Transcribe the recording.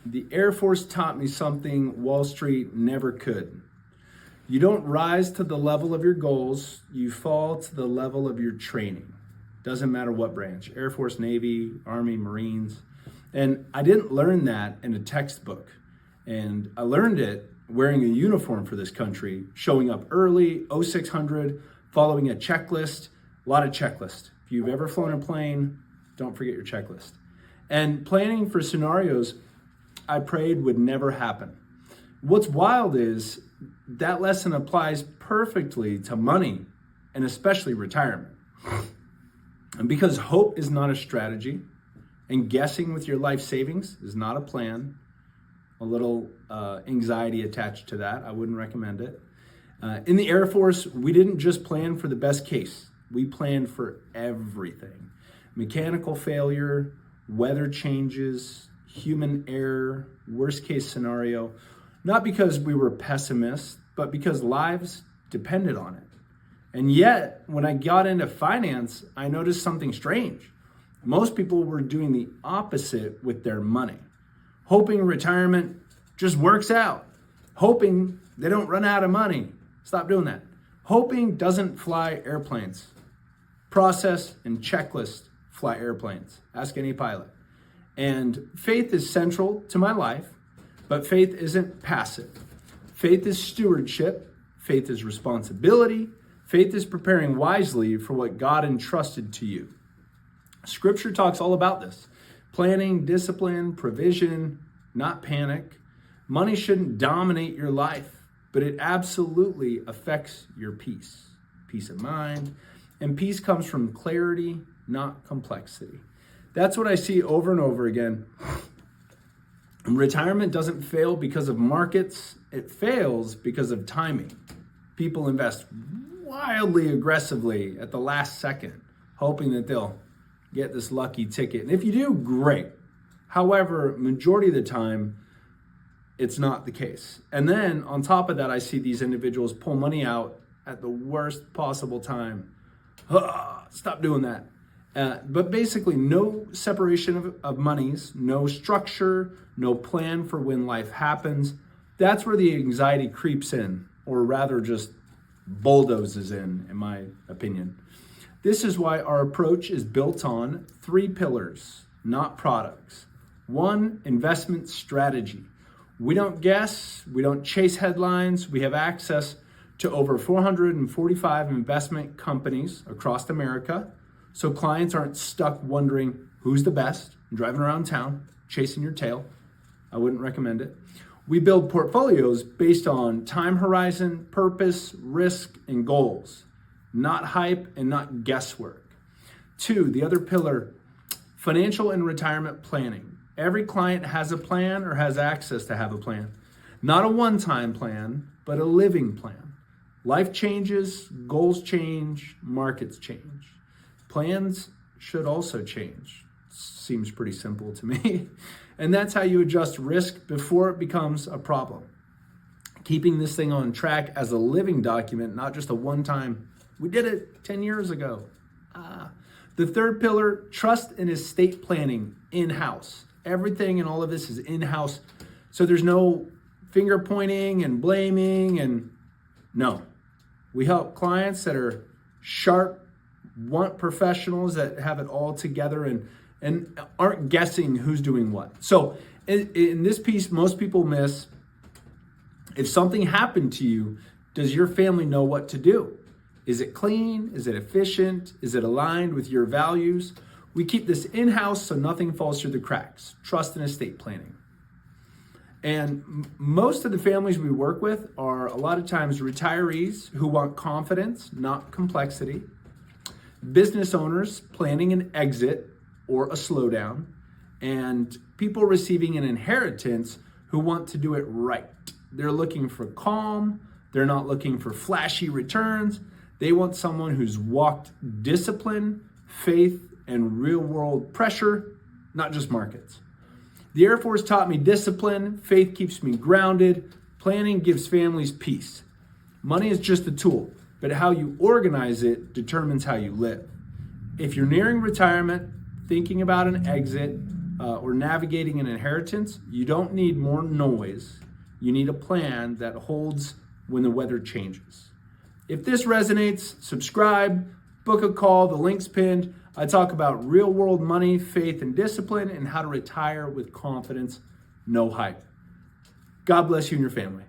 The Air Force taught me something Wall Street never could. You don't rise to the level of your goals, you fall to the level of your training. Doesn't matter what branch, Air Force, Navy, Army, Marines. And I didn't learn that in a textbook. And I learned it wearing a uniform for this country, showing up early, 0600, following a checklist, a lot of checklists. If you've ever flown a plane, don't forget your checklist. And planning for scenarios I prayed would never happen. What's wild is that lesson applies perfectly to money and especially retirement. And because hope is not a strategy and guessing with your life savings is not a plan, a little anxiety attached to that, I wouldn't recommend it. In the Air Force, we didn't just plan for the best case. We planned for everything. Mechanical failure, weather changes, human error, worst case scenario, not because we were pessimists, but because lives depended on it. And yet, when I got into finance, I noticed something strange. Most people were doing the opposite with their money, hoping retirement just works out, hoping they don't run out of money. Stop doing that. Hoping doesn't fly airplanes. Process and checklist fly airplanes. Ask any pilot. And faith is central to my life, but faith isn't passive. Faith is stewardship. Faith is responsibility. Faith is preparing wisely for what God entrusted to you. Scripture talks all about this. Planning, discipline, provision, not panic. Money shouldn't dominate your life, but it absolutely affects your peace. Peace of mind. And peace comes from clarity, not complexity. That's what I see over and over again. Retirement doesn't fail because of markets. It fails because of timing. People invest wildly aggressively at the last second, hoping that they'll get this lucky ticket. And if you do, great. However, majority of the time, it's not the case. And then on top of that, I see these individuals pull money out at the worst possible time. Stop doing that. But basically, no separation of monies, no structure, no plan for when life happens. That's where the anxiety creeps in, or rather just bulldozes in my opinion. This is why our approach is built on 3 pillars, not products. 1, investment strategy. We don't guess, we don't chase headlines, we have access to over 445 investment companies across America. So clients aren't stuck wondering who's the best, driving around town, chasing your tail. I wouldn't recommend it. We build portfolios based on time horizon, purpose, risk, and goals, not hype and not guesswork. 2, the other pillar, financial and retirement planning. Every client has a plan or has access to have a plan. Not a one-time plan, but a living plan. Life changes, goals change, markets change. Plans should also change. Seems pretty simple to me. And that's how you adjust risk before it becomes a problem. Keeping this thing on track as a living document, not just a one-time, we did it 10 years ago. The third pillar, trust and estate planning in-house. Everything and all of this is in-house. So there's no finger pointing and blaming and no. We help clients that are sharp, want professionals that have it all together and aren't guessing who's doing what. So in this piece, most people miss, if something happened to you, does your family know what to do? Is it clean? Is it efficient? Is it aligned with your values? We keep this in-house so nothing falls through the cracks. Trust and estate planning. And most of the families we work with are a lot of times retirees who want confidence, not complexity. Business owners planning an exit or a slowdown, and people receiving an inheritance who want to do it right. They're looking for calm. They're not looking for flashy returns. They want someone who's walked discipline, faith, and real-world pressure, not just markets. The Air Force taught me discipline. Faith keeps me grounded. Planning gives families peace. Money is just a tool, but how you organize it determines how you live. If you're nearing retirement, thinking about an exit, or navigating an inheritance, you don't need more noise. You need a plan that holds when the weather changes. If this resonates, subscribe, book a call, the link's pinned. I talk about real world money, faith, and discipline, and how to retire with confidence, no hype. God bless you and your family.